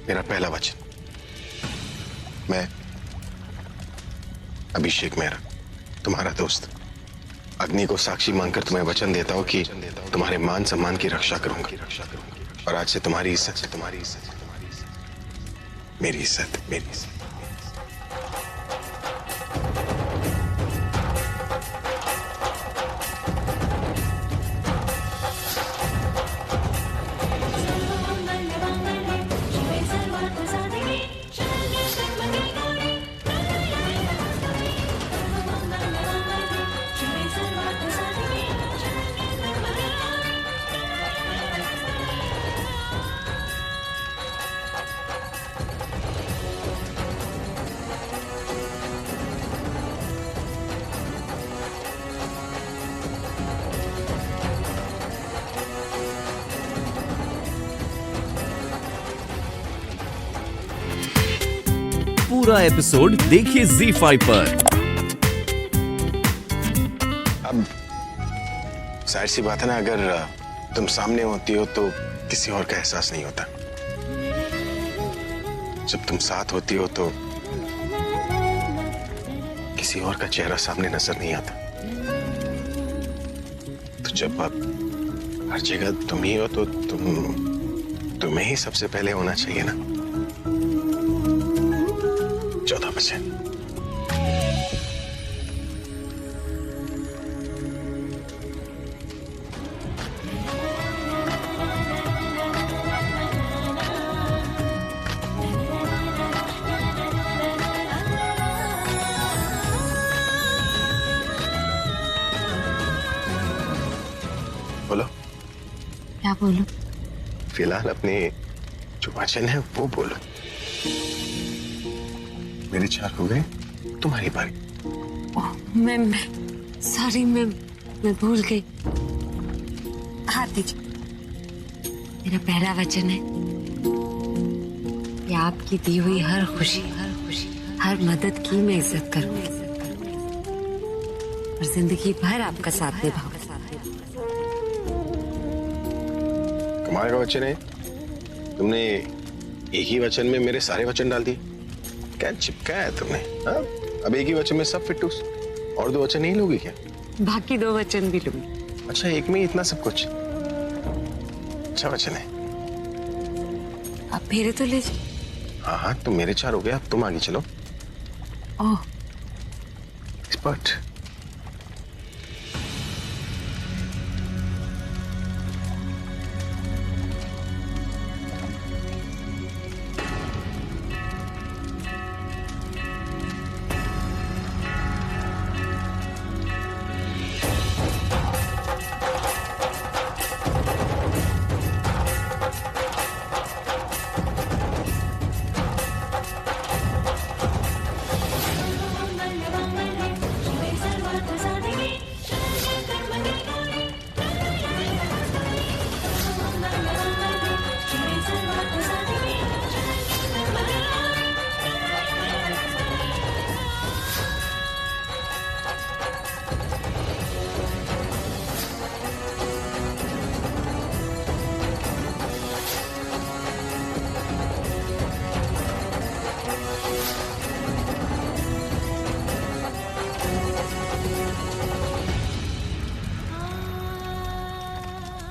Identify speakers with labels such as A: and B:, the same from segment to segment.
A: मेरा पहला वचन, मैं अभिषेक मेहरा, तुम्हारा दोस्त, अग्नि को साक्षी मानकर तुम्हें वचन देता हूँ कि तुम्हारे मान सम्मान की रक्षा करूंगा। और आज से तुम्हारी इज्जत मेरी इज्जत।
B: पूरा एपिसोड देखिए ZEE5 पर।
A: अब जाहिर सी बात है ना, अगर तुम सामने होती हो तो किसी और का एहसास नहीं होता। जब तुम साथ होती हो तो किसी और का चेहरा सामने नजर नहीं आता। तो जब अब हर जगह तुम ही हो तो तुम्हें ही सबसे पहले होना चाहिए ना। 14%। बोलो।
C: क्या बोलूं?
A: फिलहाल अपने जो वचन है वो बोलो। मेरे 4 हो गए, तुम्हारी बारी।
C: मैं सॉरी, मैं भूल गई। हाथ दीजिए। मेरा पहला वचन है कि आपकी दी हुई हर खुशी, हर मदद की मैं इज्जत करूं और जिंदगी भर आपका साथ निभाऊं।
A: कमाल का वचन है। तुमने एक ही वचन में मेरे सारे वचन डाल दिए। क्या चिपकाया है तुमने? हाँ? अब एक ही वचन में सब फिटूस। और 2 वचन नहीं लोगी क्या?
C: बाकी 2 वचन भी लूंगी।
A: अच्छा, एक में ही इतना सब कुछ? अच्छा वचन है।
C: आप फेरे तो ले जाओ।
A: हाँ, तुम मेरे 4 हो गए, अब तुम आगे चलो।
C: ओह,
A: एक्सपर्ट।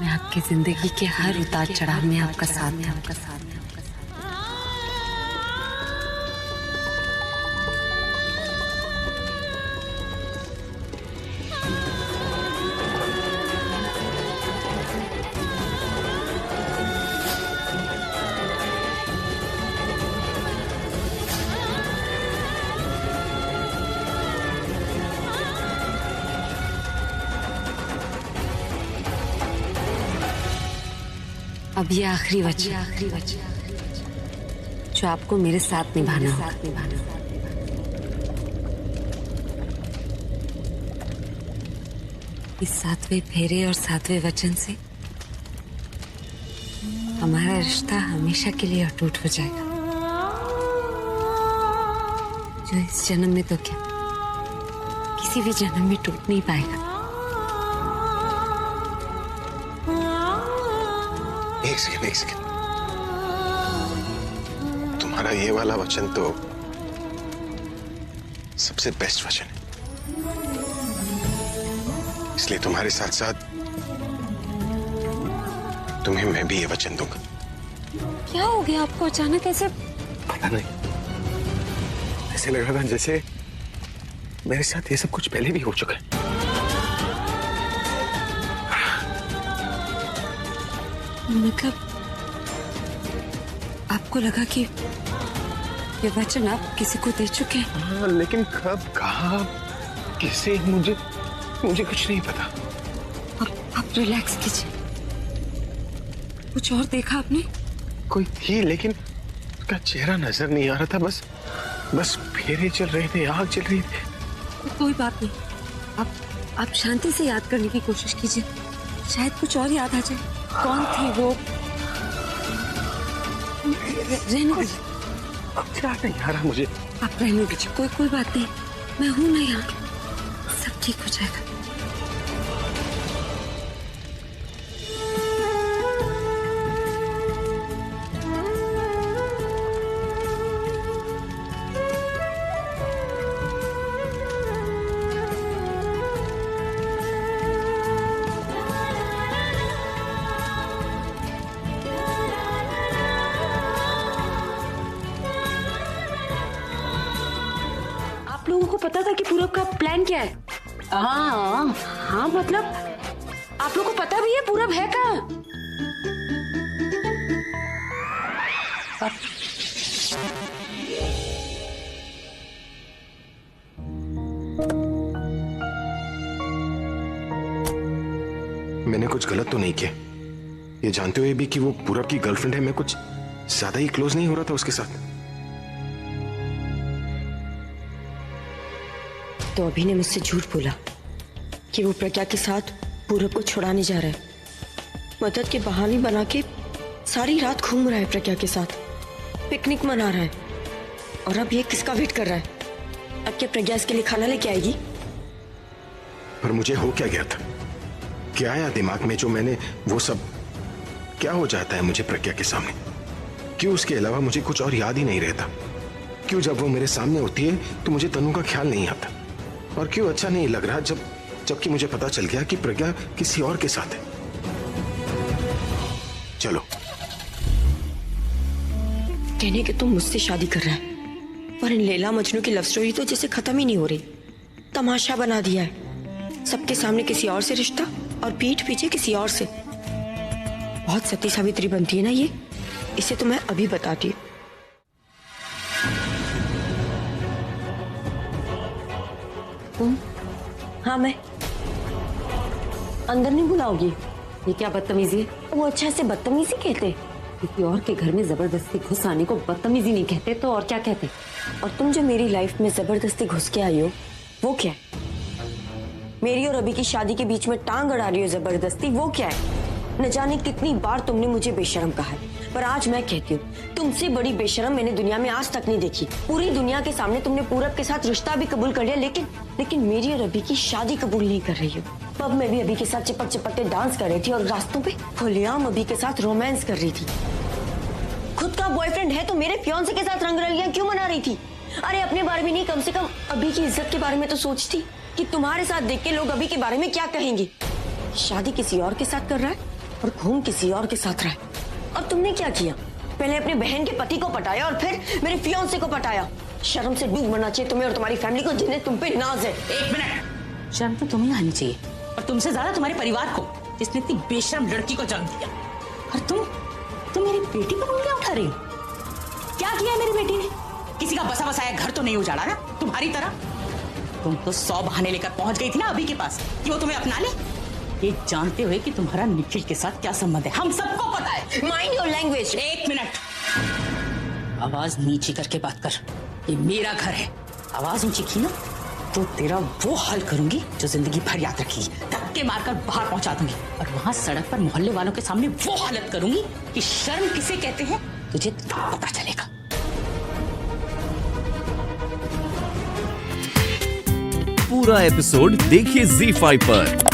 C: मैं आपकी जिंदगी के हर उतार चढ़ाव में आपका साथ है। अब ये आखिरी वचन जो आपको मेरे साथ निभाना होगा। इस 7वें फेरे और 7वें वचन से हमारा रिश्ता हमेशा के लिए अटूट हो जाएगा। जो इस जन्म में तो क्या, किसी भी जन्म में टूट नहीं पाएगा।
A: एक सेकंड। तुम्हारा ये वाला वचन तो सबसे बेस्ट वचन है, इसलिए तुम्हारे साथ साथ तुम्हें मैं भी ये वचन दूंगा।
C: क्या हो गया आपको अचानक ऐसे?
A: पता नहीं, ऐसे लग रहा था जैसे मेरे साथ ये सब कुछ पहले भी हो चुका है।
C: मतलब आपको लगा कि ये वचन आप किसी को दे चुके हैं?
A: हाँ, लेकिन कब, कहाँ, किसे, मुझे कुछ नहीं पता।
C: आप रिलैक्स कीजिए। कुछ और देखा आपने?
A: कोई थी, लेकिन उसका चेहरा नजर नहीं आ रहा था। बस फेरे चल रहे थे, आग चल रही थी।
C: कोई बात नहीं, आप शांति से याद करने की कोशिश कीजिए, शायद कुछ और याद आ जाए। कौन थी वो? रहने दीजिए,
A: कुछ याद नहीं आ रहा मुझे।
C: आप रहने दीजिए, कोई बात नहीं, मैं हूं ना यहाँ, सब ठीक हो जाएगा। आप लोगों को पता था कि पूरब का प्लान क्या है? हाँ, मतलब आप लोगों को पता भी है पूरब है कहाँ?
A: मैंने कुछ गलत तो नहीं किया, ये जानते हुए भी कि वो पूरब की गर्लफ्रेंड है। मैं कुछ ज्यादा ही क्लोज नहीं हो रहा था उसके साथ।
D: तो अभी ने मुझसे झूठ बोला कि वो प्रज्ञा के साथ पूरब को छुड़ाने जा रहा है, मदद के बहाने बना के सारी रात घूम रहा है प्रज्ञा के साथ, पिकनिक मना रहा है। और अब ये किसका वेट कर रहा है? अब क्या प्रज्ञा इसके लिए खाना लेके आएगी?
A: पर मुझे हो क्या गया था, क्या आया दिमाग में जो मैंने वो सब, क्या हो जाता है मुझे प्रज्ञा के सामने? क्यों उसके अलावा मुझे कुछ और याद ही नहीं रहता? क्यों जब वो मेरे सामने होती है तो मुझे तनु का ख्याल नहीं आता? और क्यों अच्छा नहीं लग रहा जबकि मुझे पता चल गया कि प्रज्ञा किसी और के साथ है? चलो,
D: कहने के तुम मुझसे शादी कर रहा है, पर इन लैला मजनू की लव स्टोरी तो जैसे खत्म ही नहीं हो रही। तमाशा बना दिया है, सबके सामने किसी और से रिश्ता और पीठ पीछे किसी और से। बहुत सती सावित्री बनती है ना ये, इसे तो मैं अभी बताती हूँ। हाँ, मैं अंदर नहीं बुलाओगी?
C: ये क्या बदतमीजी है?
D: वो अच्छा से बदतमीजी कहते?
C: किसी और के घर में जबरदस्ती घुस आने को बदतमीजी नहीं कहते तो और क्या कहते?
D: और तुम जो मेरी लाइफ में जबरदस्ती घुस के आई हो वो क्या है? मेरी और अभी की शादी के बीच में टांग अड़ा रही हो जबरदस्ती, वो क्या है? न जाने कितनी बार तुमने मुझे बेशरम कहा है, पर आज मैं कहती हूँ तुमसे बड़ी बेशरम मैंने दुनिया में आज तक नहीं देखी। पूरी दुनिया के सामने तुमने पूरब के साथ रिश्ता भी कबूल कर लिया, लेकिन मेरी और अभी की शादी कबूल नहीं कर रही हो। पब में भी अभी के साथ चिपक चिपक के डांस कर रही थी और रास्तों पे खुलेआम अभी के साथ रोमांस कर रही थी। खुद का बॉयफ्रेंड है तो मेरे फियांसे के साथ रंगरलियां क्यों मना रही थी? अरे अपने बारे में नहीं, कम से कम अभी की इज्जत के बारे में तो सोचती कि तुम्हारे साथ देख के लोग अभी के बारे में क्या कहेंगे। शादी किसी और के साथ कर रहा है और घूम किसी और के साथ रहा है। अब तुमने क्या किया? पहले अपने बहन के पति को पटाया और फिर मेरे फियांसे को पटाया। शर्म से डूब मरना चाहिए तुम्हें और तुम्हारी फैमिली को, जिन्हें तुम पे नाज है।
E: एक मिनट, शर्म तो तुम्हें आनी चाहिए, और तुमसे ज्यादा तुम्हारे परिवार को, जिसने इतनी बेशर्म लड़की को जन्म दिया। और तुम मेरी बेटी को उंगलियां उठा रही हो? क्या किया है मेरी बेटी ने? किसी का बसा बसाया घर तो नहीं उजाड़ा ना तुम्हारी तरह। तुम तो 100 बहाने लेकर पहुंच गई थी ना अभी के पास कि वो तुम्हें अपना ले, ये जानते हुए कि तुम्हारा निखिल के साथ क्या संबंध है। हम सबको पता है।
D: Mind your language.
E: एक मिनट, आवाज नीचे करके बात कर, ये मेरा घर है। आवाज ऊंची की ना तो तेरा वो हाल करूंगी जो जिंदगी भर याद रखेगी। धक्के मारकर बाहर पहुंचा दूंगी और वहां सड़क पर मोहल्ले वालों के सामने वो हालत करूंगी कि शर्म किसे कहते हैं तुझे पता चलेगा।
B: पूरा एपिसोड देखिए ZEE5 पर।